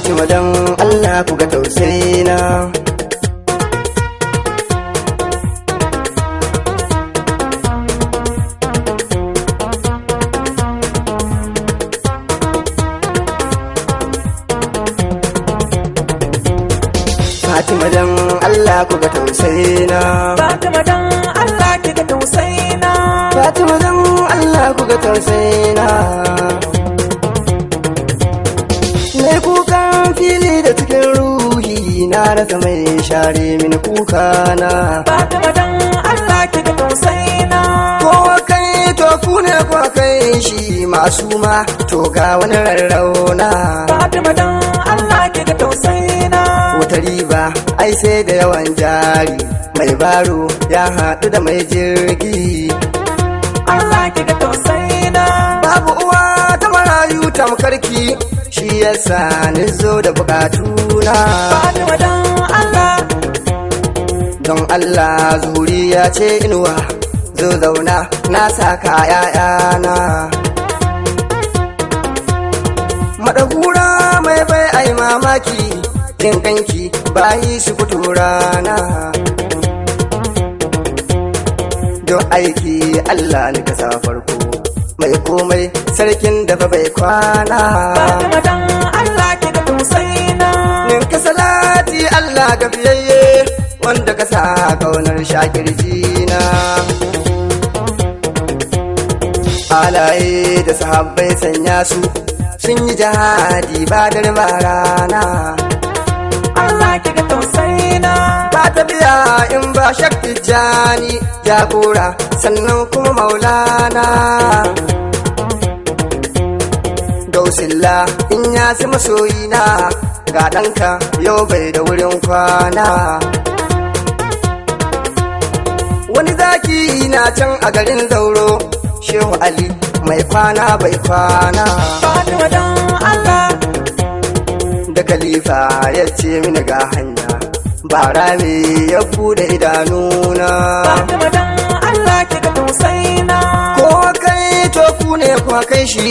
Fatima dan Allah ku ga tausayina. Fatima dan Allah ku ga tausayina. Fatima dan Allah ki ga tausayina. Fatima dan Allah ku ga tausayina. Ne kukan fili da cikin ruhi na rasa mai share mini kukana. Fatima dan Allah ki ga tausayina. Kowa kai to ku ne kwa kai shi masu ma to ga wani rarrauna. Fatima dan Allah ki ga tausayina. Wata riba ai sai da yawan jari, mai baro ya haɗu da mai jirgi. Allah ki ga tausayina. Babu uwa ta marayu tamkarki, shi yasa ni zo da bukatuna. Fatima dan Allah. Don Allah zuriya ce inuwa, zo zauna na saka ‘ya'yana. Madahura mai bai ai mamaki, jin kanki bayi su fito rana. Don aiki Allah ni ka sa farko, mai komai sarkin da fa bai kwana. Fatima dan Allah ki ga tausayina. Nin ka salati Allah ga fiyayye, wanda ka sa kaunar shakirjina. Alaye da sahabbai sanya su, sun yi jihadi ba dare ba rana. Allah ki ga tausayina. Ba tafiya in ba shakki jani jagora, sannan kuma maulana. Gausilla in ya si masoyina, ga ɗanka yau bai da wurin kwana. Wani zaki na can a garin Zauro, Shehu Ali mai kwana bai kwana. Fatima dan Allah. Da Khalifa ya ce mini ga hanya, bara me ya bude idanuna. Fatima dan Allah ki ga tausayina. Ko kai to ku ne kwa kai shi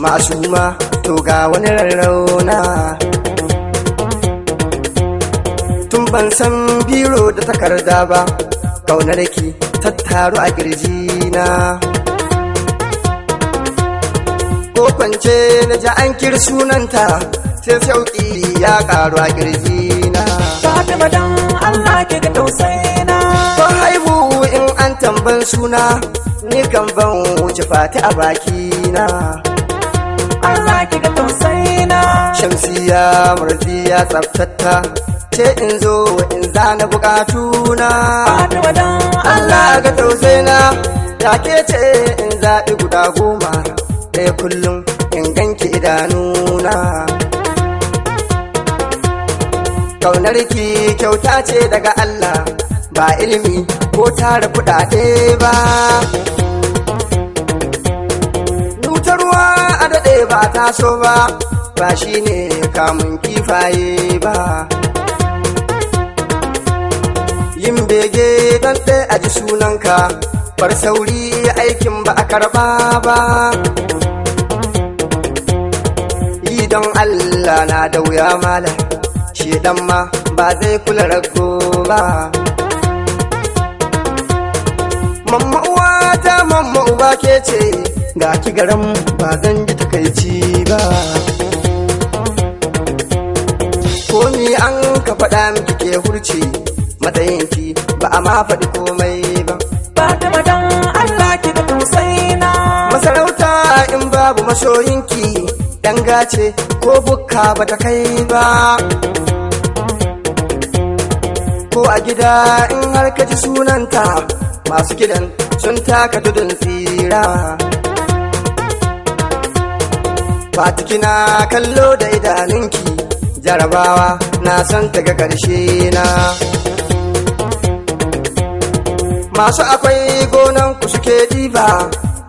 masu ma to ga wani rarrauna. Tun ban san biro da takarda ba, kaunar ki tattaru a kirjina. Ko kwance na ji an kir sunanta, sai sauki ya karu a kirjina. Fatima dan Allah ki ga tausayina. Ko haihu in an tamban suna, ni kan ban wuce fati a bakina. Allah ki ga tausayina. Shamsiya murziya tsaftatta, ce in zo in zana bukatuna. Fatima dan Allah ga tausayina, take ce in zaɓi guda 10, ɗaya kullum in ganki idanuna. Kaunarki kyauta ce daga Allah, ba ilimi ko tara kuɗaɗe ba. Nutarwa a daɗe ba taso ba, ba shi ne kamun kifaye ba. Yin bege don ɗaya a ji sunanka, bar sauri aikin ba a karɓa ba. Yi don Allah na da wuya mala, shedan ma ba zai kula rago ba. Mamma uwa ta mamma uba ke ce, ga ki garan ba zan ji takaici ba. Komi an ka faɗa miki ke hurci, matsayinki ba a ma faɗi komai ba. Fatima dan Allah ki ga tausayina. Masarauta in babu masoyinki, danga ce ko bukka ba ta kai ba. Ko a gida in har ka ji sunanta, masu gidan sun taka tudun tsira. Fatikina kallo da idanunki, jarabawa na son ta ga ƙarshe na. Masu akwai gonan ku suke diba,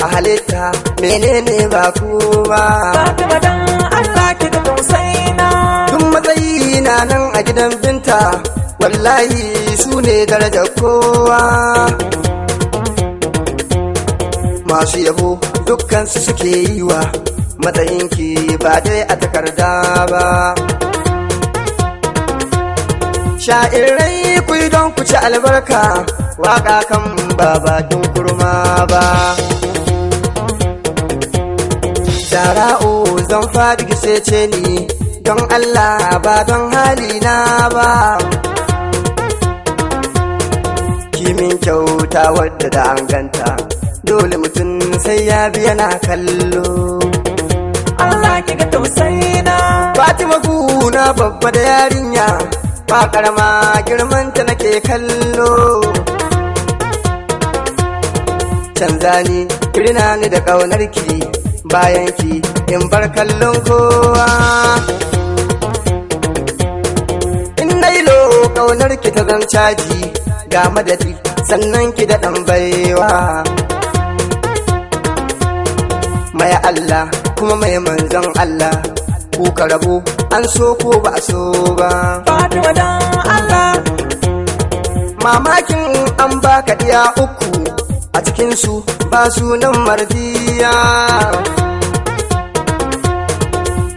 a halitta menene ba ku ba. Fatima dan Allah ki ga tausayina. Tun matsayi na nan a gidan binta, wallahi su ne darajar kowa. Masu yabo dukkan su suke yi wa, matsayinki ba dai a takarda ba. sha'irai ku yi don ku ci albarka, waka kan babatun kurma ba. Zara'u zan faɗi gisece ni don Allah ba don halina ba. Kimin kyauta wadda da an ganta, dole mutum sai ya biya na kallo. Allah ki ga tausayina. Fatima guna babba da yarinya, ba karama girmanta nake kallo. Canza ni, kirina ni da ƙaunarki, bayan ki in bar kallon kowa. In nailo ƙaunarki ta zan caji, ga madadi sannan ki da ɗan baiwa. Mai Allah kuma mai manzon Allah, ku ka rabu an so ko ba a so ba. Fatima dan Allah. Mamakin an baka ɗiya uku, a cikinsu ba sunan mardiya.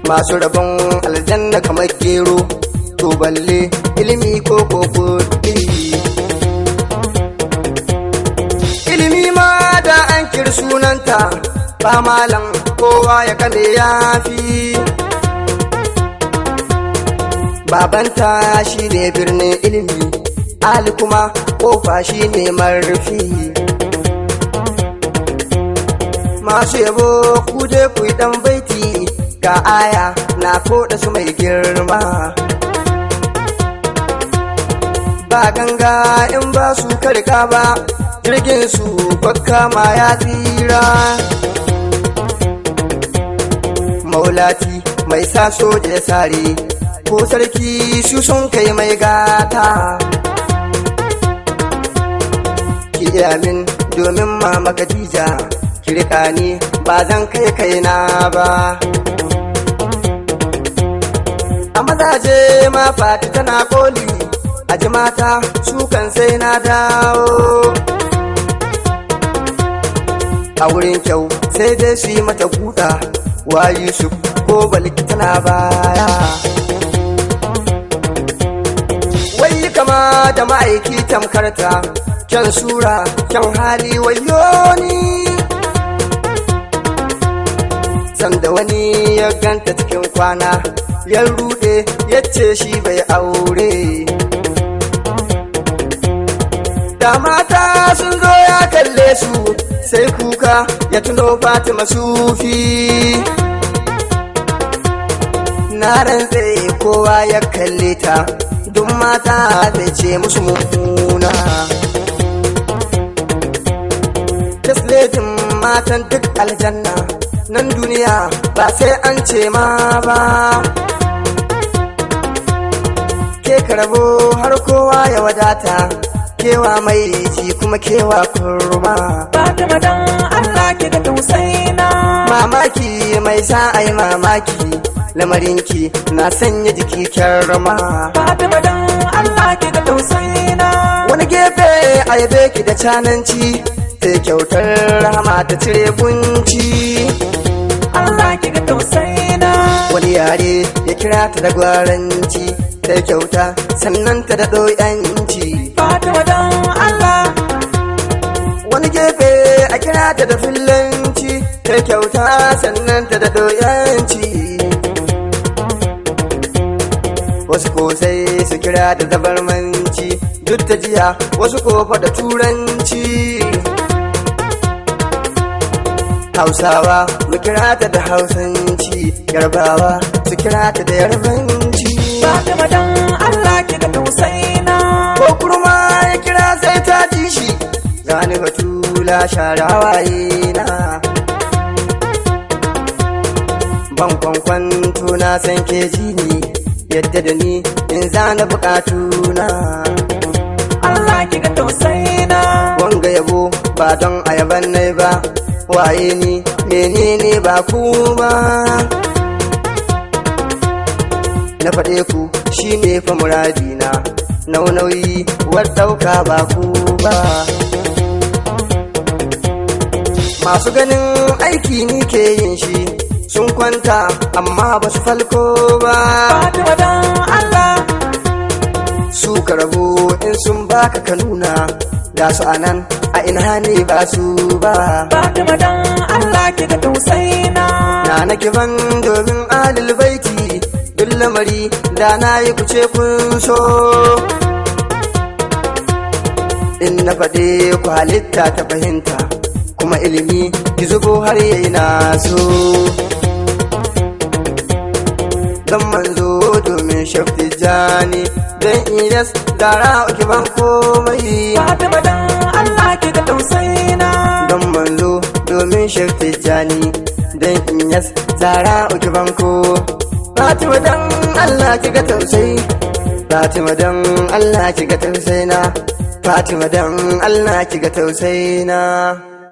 Masu rabon aljanna kamar gero, to balle ilimi ko kuɗi. Ilimi ma da an kir sunanta, ba malam kowa ya kame yafi. Babanta shi ne birnin ilimi, Ali kuma kofa shi ne marfi. Masu yabo ku dai ku yi ɗan baiti, ga aya na koda su mai girma. Ba ganga in ba su karka ba, jirgin su bakka ma ya tsira. Maulati mai sa soja ya sare, ko sarki su sun kai mai gata. Ki iya min domin mama Khadija, ki rika ni ba zan kai kaina ba. A mazaje ma Fati tana koli, a ji mata su kan sai na dawo. A wurin kyau sai dai su yi mata guda, wa Yusuf ko Balki tana baya. Wai kama da ma'aiki tamkarta, kyan sura kyan hali wayoni. Sanda wani ya ganta cikin kwana, ya rude ya ce shi bai aure. Da mata sun zo ya kalle su, sai kuka ya tuno Fatima sufi. Na rantse kowa ya kalle ta, duk mata zai ce musu mummuna. Tasletin matan duk aljanna, nan duniya ba sai an ce ma ba. Ke karabo har kowa ya wadata, kewa mai ji kuma kewa kurma. Fatima dan Allah ki ga tausayina. Mamaki mai sa ai mamaki, lamarinki na sanya jiki kyarma. Fatima dan Allah ki ga tausayina. Wani gefe a yabe ki da cananci, sai kyautar rahama ta cire kunci. Allah ki ga tausayina. Wani yare ya kira ta da gwaranci, sai kyauta sannan ta da ɗoyanci. Fatima dan Allah. Wani gefe a kira ta da fillanci, sai kyauta sannan ta da ɗoyanci. Wasu ko sai su kira da zabarmanci, duk da jiya wasu kofa da turanci. Hausawa mu kira ta da hausanci, Yarbawa su kira ta da yarbanci. Fatima dan Allah ki ga tausayina. Ko kurma ya kira sai ta ji shi, gani batula sharawaye na. Ban kwankwanto na san ke ji ni, yadda da ni in zana bukatuna. Allah ki ga tausayina. Wanga yabo ba don ayaban nai ba, waye ni menene ba ku ba. Na faɗe ku shi ne fa muradina, nauyi wadauka ba ku ba. Masu ganin aiki ni ke yin shi, sun kwanta amma ba su falko ba. Fatima dan Allah. su ka rabo in sun baka ka nuna ga su anan a ina ne ba su ba. Fatima dan Allah ki ga tausayina. Na nake ban domin alil baiti duk lamari da na yi kuce kun so. In na faɗe ku halitta ta fahimta kuma ilimi ki zubo har yayi na so. Dan manzo domin shafti jani dan idas dara ki ban komai. Fatima dan Allah ki ga tausayina. Dan manzo domin shafti jani dan idas dara ki ban ko. Fatima dan Allah ki ga tausayi. Fatima dan Allah ki ga tausayina. Fatima dan Allah ki ga tausayina.